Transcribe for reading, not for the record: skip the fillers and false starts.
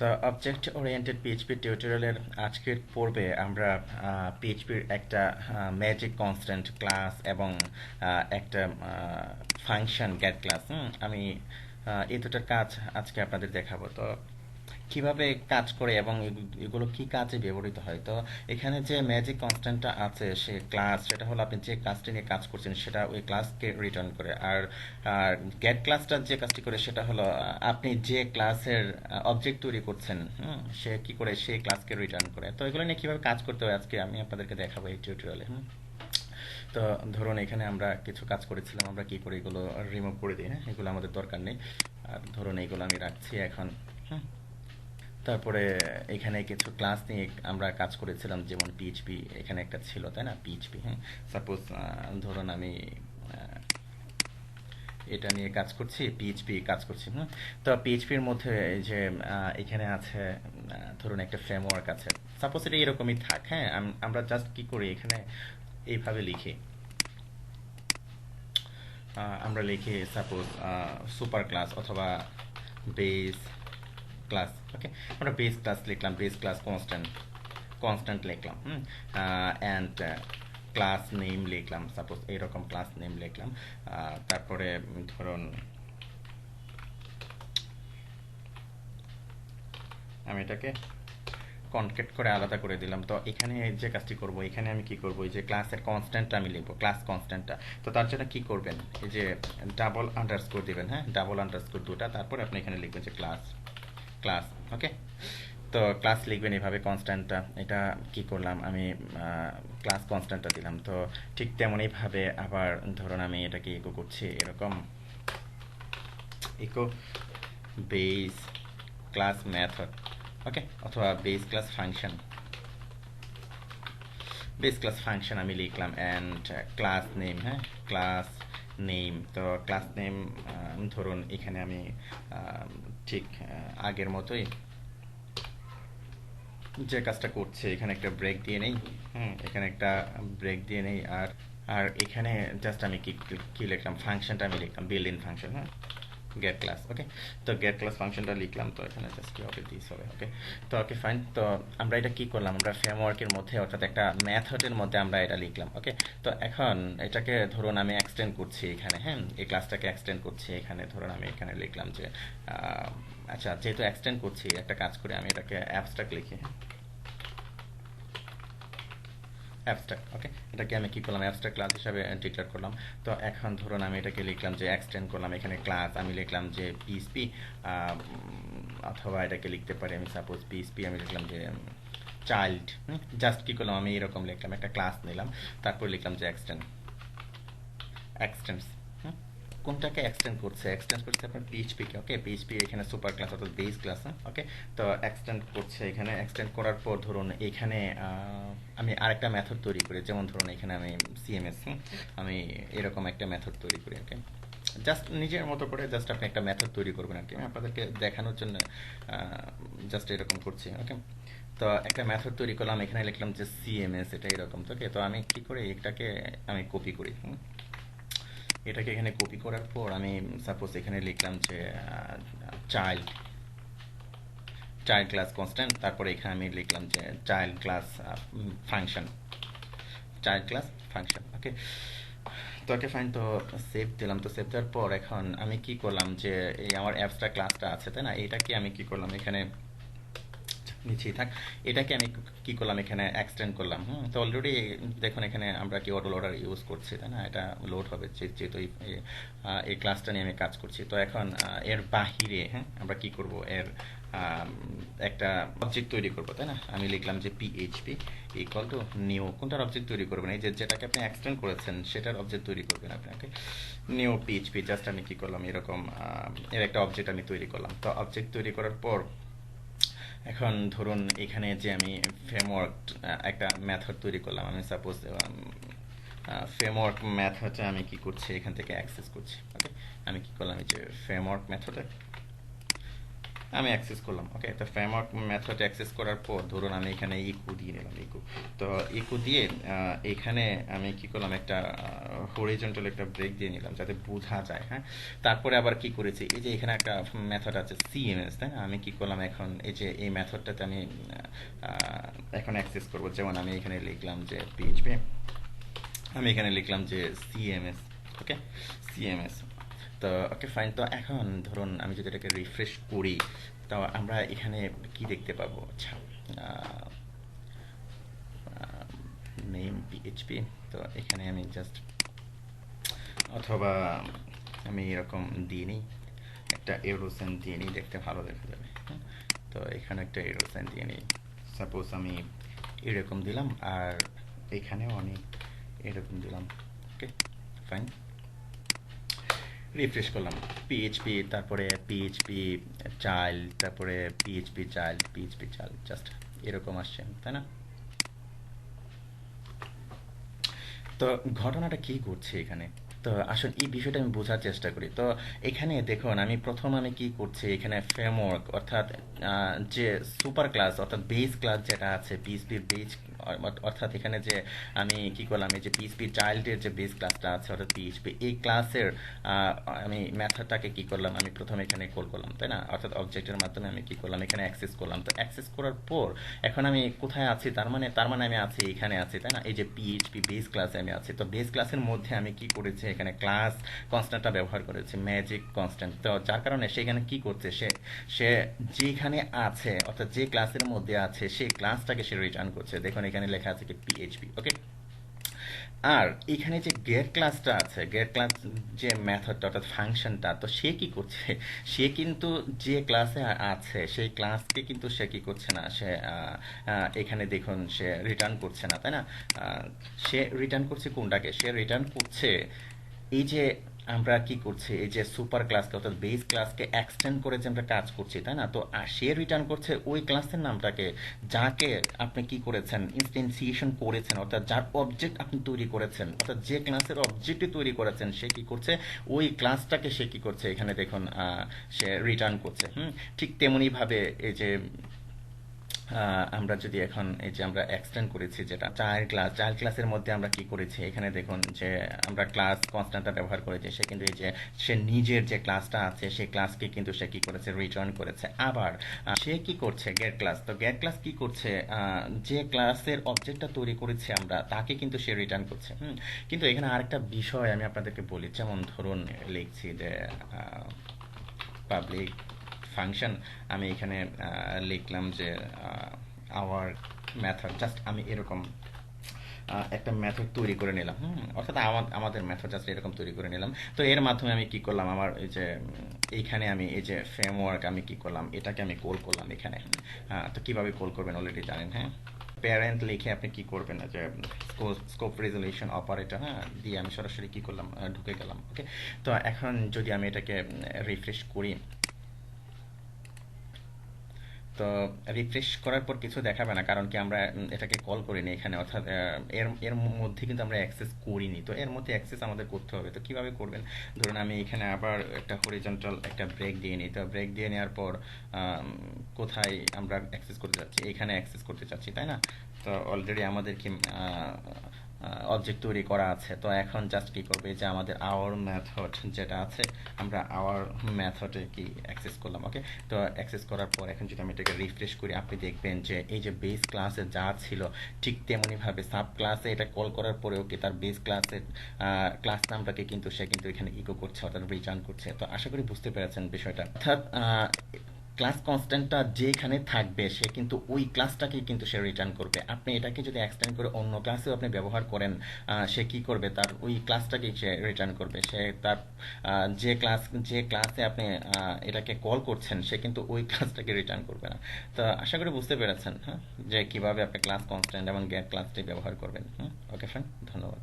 তো object oriented PHP টিউটোরিয়ালের আজকের পর্বে আমরা পিএইচপির একটা ম্যাজিক কনস্ট্যান্ট ক্লাস এবং একটা ফাংশন গেট ক্লাস আমি এই দুটার কাজ আজকে আপনাদের দেখাবো। তো কিভাবে কাজ করে এবং এগুলো কি কাজে ব্যবহৃত হয়। তো এখানে যে ম্যাজিক কনস্ট্যান্টটা আছে সে ক্লাস, সেটা হলো আপনি যে ক্লাসটি নিয়ে কাজ করছেন সেটা ওই ক্লাসকে রিটার্ন করে। আর গেট ক্লাসটা যে কাজটি করে সেটা হলো আপনি যে ক্লাসের অবজেক্ট তৈরি করছেন সে কি করে সেই ক্লাসকে রিটার্ন করে। তো এগুলো নিয়ে কিভাবে কাজ করতে হয় আজকে আমি আপনাদেরকে দেখাবো এই টিউটোরিয়ালে। তো ধরুন এখানে আমরা কিছু কাজ করেছিলাম, আমরা কি করে এগুলো রিমুভ করে দিই। হ্যাঁ, এগুলো আমাদের দরকার নেই। আর ধরুন এইগুলো আমি রাখছি এখন। হুম তারপরে এখানে কিছু ক্লাস নিয়ে আমরা কাজ করেছিলাম, যেমন পিএইচপি এখানে একটা ছিল, তাই না? পিএইচপি, হ্যাঁ। সাপোজ ধরুন আমি এটা নিয়ে কাজ করছি, পিএইচপি কাজ করছি। তো পিএইচপির মধ্যে এই যে এখানে আছে ধরুন একটা ফ্রেমওয়ার্ক আছে। সাপোজ এটা এরকমই থাক, হ্যাঁ। আমরা জাস্ট কি করি এখানে এইভাবে লিখি, আমরা লিখি সাপোজ সুপার ক্লাস অথবা বেস ক্লাস। ওকে, আমরা বেস ক্লাস লিখলাম, বেস ক্লাস কনস্ট্যান্ট কনস্ট্যান্ট লিখলাম। অ্যান্ড ক্লাস নেম লিখলাম, সাপোজ এইরকম ক্লাস নেম লিখলাম। তারপরে ধরুন আমি এটাকে কনকেট করে আলাদা করে দিলাম। তো এখানে যে কাজটি করব, এখানে আমি কি করব, এই যে ক্লাসের কনস্ট্যান্টটা আমি লিখবো, ক্লাস কনস্ট্যান্টটা। তো তার জন্য কি করবেন, এই যে ডাবল আন্ডারস্কোর দিবেন, হ্যাঁ, ডাবল আন্ডারস্কোর দুটা, তারপরে আপনি এখানে লিখবেন যে ক্লাস ক্লাস। ওকে, তো ক্লাস লিখবেন এভাবে কনস্ট্যান্টটা। এটা কি করলাম, আমি ক্লাস কনস্ট্যান্টটা দিলাম। তো ঠিক তেমনইভাবে আবার ধরুন আমি এটাকে ইকো করছি এরকম, ইকো বেস ক্লাস মেথড। ওকে, অথবা base class function, base class function আমি লিখলাম। অ্যান্ড ক্লাস নেম, হ্যাঁ, ক্লাস নেম। তো ক্লাস নেম ধরুন এখানে আমি ঠিক আগের মতোই যে কাজটা করছে এখানে একটা ব্রেক দিয়ে নেই। এখানে একটা ব্রেক দিয়ে নেই। আর আর এখানে জাস্ট আমি কি কি লিখলাম, ফাংশনটা আমি লিখলাম বিল্ড ইন ফাংশন, হ্যাঁ, গেট ক্লাস। ওকে, তো গেট ক্লাস ফাংশনটা লিখলাম। তো এখানে জাস্ট কি হবে, দিস হবে। ওকে, তো ওকে ফাইন। তো আমরা এটা কি করলাম, আমরা ফ্রেমওয়ার্কের মধ্যে অর্থাৎ একটা মেথডের মধ্যে আমরা এটা লিখলাম। ওকে, তো এখন এটাকে ধরুন আমি এক্সটেন্ড করছি এখানে, হ্যাঁ, এই ক্লাসটাকে এক্সটেন্ড করছি এখানে। ধরুন আমি এখানে লিখলাম যে আচ্ছা, যেহেতু এক্সটেন্ড করছি একটা কাজ করে আমি এটাকে অ্যাবস্ট্রাক্ট লিখি, হ্যাঁ, অ্যাবস্ট্রাক্ট। ওকে, এটাকে আমি কি করলাম, অ্যাবস্ট্রাক্ট ক্লাস হিসাবে ডিক্লেয়ার করলাম। তো এখন ধরুন আমি এটাকে লিখলাম যে এক্সটেন্ড করলাম এখানে ক্লাস, আমি লিখলাম যে পিএইচপি, অথবা এটাকে লিখতে পারি আমি সাপোজ পিএইচপি, আমি লিখলাম যে চাইল্ড। জাস্ট কি করলাম, আমি এরকম লিখলাম, একটা ক্লাস নিলাম, তারপর লিখলাম যে এক্সটেন্ড এক্সটেন্ডস। কোনটাকে এক্সটেন্ড করছে, এক্সটেন্ড করছে আপনার পিএইচপিকে। ওকে, পিএইচপি এখানে সুপার ক্লাস অর্থাৎ বেস ক্লাস। ওকে, তো এক্সটেন্ড করছে এখানে। এক্সটেন্ড করার পর ধরুন এখানে আমি আরেকটা মেথড তৈরি করি, যেমন ধরুন এখানে আমি সিএমএস, আমি এরকম একটা মেথড তৈরি করি। ওকে, জাস্ট নিজের মতো করে জাস্ট আপনি একটা মেথড তৈরি করবেন আর কি, আমি আপনাদেরকে দেখানোর জন্য জাস্ট এরকম করছি। ওকে, তো একটা মেথড তৈরি করলাম, এখানে লিখলাম যে সিএমএস, এটা এরকম। তো ওকে, তো আমি কি করি, এটাকে আমি কপি করি। এটাকে এখানে কপি করার পর আমি সাপোজ এখানে লিখলাম যে চাইল্ড চাইল্ড ক্লাস কনস্ট্যান্ট, তারপরে এখানে আমি লিখলাম যে child class function, child class function. Okay, তো ওকে ফাইন। তো সেভ দিলাম। তো সেভ দেওয়ার পর এখন আমি কি করলাম, যে এই আমার অ্যাপসটা ক্লাসটা আছে, তাই না, এটাকে আমি কি করলাম এখানে নিচেই থাক, এটাকে আমি কি করলাম এখানে এক্সটেন্ড করলাম। তো অলরেডি দেখুন এখানে আমরা কি অটো লোডার ইউজ করছি, তাই না, এটা লোড হবে যেহেতু এই ক্লাসটা নিয়ে আমি কাজ করছি। তো এখন এর বাহিরে, হ্যাঁ, আমরা কি করব, এর একটা অবজেক্ট তৈরি করবো, তাই না। আমি লিখলাম যে পিএইচপি ইকুয়াল টু নিউ, কোনটার অবজেক্ট তৈরি করবেন, এই যে যেটাকে আপনি এক্সটেন্ড করেছেন সেটার অবজেক্ট তৈরি করবেন আপনি। ওকে, নিউ পিএইচপি, জাস্ট আমি কি করলাম এরকম এর একটা অবজেক্ট আমি তৈরি করলাম। তো অবজেক্ট তৈরি করার পর এখন ধরুন এখানে যে আমি ফ্রেমওয়ার্ক একটা মেথড তৈরি করলাম, আমি সাপোজ ফ্রেমওয়ার্ক মেথডটা আমি কি করছি এখান থেকে অ্যাক্সেস করছি। ওকে, আমি কি করলাম, এই যে ফ্রেমওয়ার্ক মেথডে আমি অ্যাক্সেস করলাম। ওকে, তো ফ্রেমওয়ার্ক মেথড অ্যাক্সেস করার পর ধরুন আমি এখানে ইকো দিয়ে নিলাম, ইকো। তো ইকো দিয়ে এখানে আমি কি করলাম, একটা হরিজন্টাল একটা ব্রেক দিয়ে নিলাম যাতে বোঝা যায়, হ্যাঁ। তারপরে আবার কি করেছি, এই যে এখানে একটা মেথড আছে সিএমএস, তাই না? আমি কি করলাম এখন, এই যে এই মেথডটাতে আমি এখন অ্যাক্সেস করব। যেমন আমি এখানে লিখলাম যে পিএইচপি, আমি এখানে লিখলাম যে সিএমএস। ওকে, সিএমএস। তো ওকে ফাইন। তো এখন ধরুন আমি যদি এটাকে রিফ্রেশ করি, তো আমরা এখানে কি দেখতে পাবো? আচ্ছা, নেম পিএইচপি। তো এখানে আমি জাস্ট, অথবা আমি এরকম দিয়ে নিই, একটা এরোসেন দিয়ে নিই, দেখতে ভালো দেখা যাবে, হ্যাঁ। তো এখানে একটা এরোসেন দিয়ে নিই, সাপোজ আমি এরকম দিলাম, আর এখানেও আমি এরকম দিলাম। ওকে ফাইন, রিফ্রেশ করলাম। পিএইচপি, তারপরে পিএইচপি চাইল্ড, তারপরে PHP child, PHP child, just এরকম আসছে, তাই না? তো ঘটনাটা কি ঘটছে এখানে? তো আসলে এই বিষয়টা আমি বোঝার চেষ্টা করি। তো এখানে দেখুন, আমি কি করছি এখানে, ফ্রেমওয়ার্ক অর্থাৎ যে সুপার ক্লাস অর্থাৎ বেস ক্লাস যেটা আছে, পিএইচপির বেস, অর্থাৎ এখানে যে আমি কি করলাম, এই যে পিএইচপি চাইল্ডের যে বেস ক্লাসটা আছে অর্থাৎ পিএইচপি, এই ক্লাসের আমি মেথডটাকে কি করলাম, আমি প্রথমে এখানে কল করলাম, তাই না? অর্থাৎ অবজেক্টের মাধ্যমে আমি কি করলাম, এখানে অ্যাক্সেস করলাম। তো অ্যাক্সেস করার পর এখন আমি কোথায় আছি, তার মানে আমি আছি এখানে আছি, তাই না? এই যে পিএইচপি বেস ক্লাসে আমি আছি। তো বেস ক্লাসের মধ্যে আমি কি করেছি, এখানে ক্লাস কনস্ট্যান্টটা ব্যবহার করেছি, ম্যাজিক কনস্ট্যান্ট। তো যার কারণে সেখানে কি করছে, সে সে যেখানে আছে অর্থাৎ যে ক্লাসের মধ্যে আছে সেই ক্লাসটাকে সে রিটার্ন করছে। দেখুন এখানে লেখা আছে কি পিএইচপি। ওকে, আর এখানে যে গেট ক্লাসটা আছে, গেট ক্লাস যে মেথডটা অর্থাৎ ফাংশনটা, তো সে কি করছে, সে কিন্তু যে ক্লাসে আছে সেই ক্লাসকে কিন্তু সে কি করছে না, সে এখানে দেখুন সে রিটার্ন করছে না, তাই না? সে রিটার্ন করছে কোনটাকে, সে রিটার্ন করছে এই যে আমরা কি করছি, এই যে সুপার ক্লাসকে অর্থাৎ বেস ক্লাসকে এক্সটেন্ড করে যে আমরা কাজ করছি, তাই না? তো সে রিটার্ন করছে ওই ক্লাসের নামটাকে, যাকে আপনি কি করেছেন, ইনস্টেন্সিয়েশন করেছেন, অর্থাৎ যার অবজেক্ট আপনি তৈরি করেছেন, অর্থাৎ যে ক্লাসের অবজেক্টই তৈরি করেছেন সে কি করছে, ওই ক্লাসটাকে সে কি করছে এখানে দেখুন সে রিটার্ন করছে। ঠিক তেমনি ভাবে এই যে আমরা যদি এখন এই যে আমরা এক্সটেন্ড করেছি যেটা চাইল্ড ক্লাসের মধ্যে আমরা কি করেছি, এখানে দেখুন যে আমরা ক্লাস কনস্ট্যান্টটা ব্যবহার করেছি, সে কিন্তু এই যে সে নিজের যে ক্লাসটা আছে সেই ক্লাসকে কিন্তু সে কি করেছে, রিটার্ন করেছে। আবার সে কি করছে, গেট ক্লাস, তো গেট ক্লাস কি করছে, যে ক্লাসের অবজেক্টটা তৈরি করেছি আমরা তাকে কিন্তু সে রিটার্ন করছে। কিন্তু এখানে আরেকটা বিষয় আমি আপনাদেরকে বলি, যেমন ধরুন লিখছি যে পাবলিক ফাংশন, আমি এখানে লিখলাম যে আওয়ার মেথড, জাস্ট আমি এরকম একটা মেথড তৈরি করে নিলাম। অর্থাৎ আমাদের মেথড জাস্ট এরকম তৈরি করে নিলাম। তো এর মাধ্যমে আমি কি করলাম, আমার এই যে এইখানে আমি এই যে ফ্রেমওয়ার্ক আমি কি করলাম, এটাকে আমি কল করলাম এখানে। তো কিভাবে কল করবেন অলরেডি জানেন, হ্যাঁ। প্যারেন্ট লিখে আপনি কি করবেন, যে স্কোপ রেজলিউশন অপারেটর, হ্যাঁ, দিয়ে আমি সরাসরি কি করলাম, ঢুকে গেলাম। ওকে, তো এখন যদি আমি এটাকে রিফ্রেশ করি, তো রিফ্রেশ করার পর কিছু দেখাবে না, কারণ কি আমরা এটাকে কল করিনি এখানে, অর্থাৎ এর এর মধ্যে কিন্তু আমরা অ্যাক্সেস করিনি। তো এর মধ্যে অ্যাক্সেস আমাদের করতে হবে। তো কিভাবে করবেন, ধরুন আমি এখানে আবার একটা হরিজন্টাল একটা ব্রেক দিয়ে নিই। তো ব্রেক দিয়ে নেওয়ার পর কোথায় আমরা অ্যাক্সেস করতে চাচ্ছি, এখানে অ্যাক্সেস করতে চাচ্ছি, তাই না? তো অলরেডি আমাদের কি অবজেক্ট তৈরি করা আছে। তো এখন জাস্ট কি করবে, যে আমাদের আওয়ার মেথড যেটা আছে, আমরা আওয়ার মেথডে কি অ্যাক্সেস করলাম। ওকে, তো অ্যাক্সেস করার পর এখন যদি আমি এটাকে রিফ্রেশ করি, আপনি দেখবেন যে এই যে বেস ক্লাসে যা ছিল ঠিক তেমনিভাবে সাব ক্লাসে এটা কল করার পরেও কি তার বেস ক্লাসের ক্লাস নামটাকে কিন্তু সে কিন্তু এখানে ইকো করছে অর্থাৎ রিটার্ন করছে। তো আশা করি বুঝতে পেরেছেন বিষয়টা। অর্থাৎ ক্লাস কনস্ট্যান্টটা যেখানে থাকবে সে কিন্তু ওই ক্লাসটাকেই কিন্তু সে রিটার্ন করবে। আপনি এটাকে যদি এক্সটেন্ড করে অন্য ক্লাসেও আপনি ব্যবহার করেন, সে কি করবে, তার ওই ক্লাসটাকেই সে রিটার্ন করবে। সে তার যে ক্লাসে আপনি এটাকে কল করছেন সে কিন্তু ওই ক্লাসটাকে রিটার্ন করবে না। তো আশা করি বুঝতে পেরেছেন, হ্যাঁ, যে কিভাবে আপনি ক্লাস কনস্ট্যান্ট এবং গেট ক্লাসটি ব্যবহার করবেন। ওকে ফ্রেন্ড, ধন্যবাদ।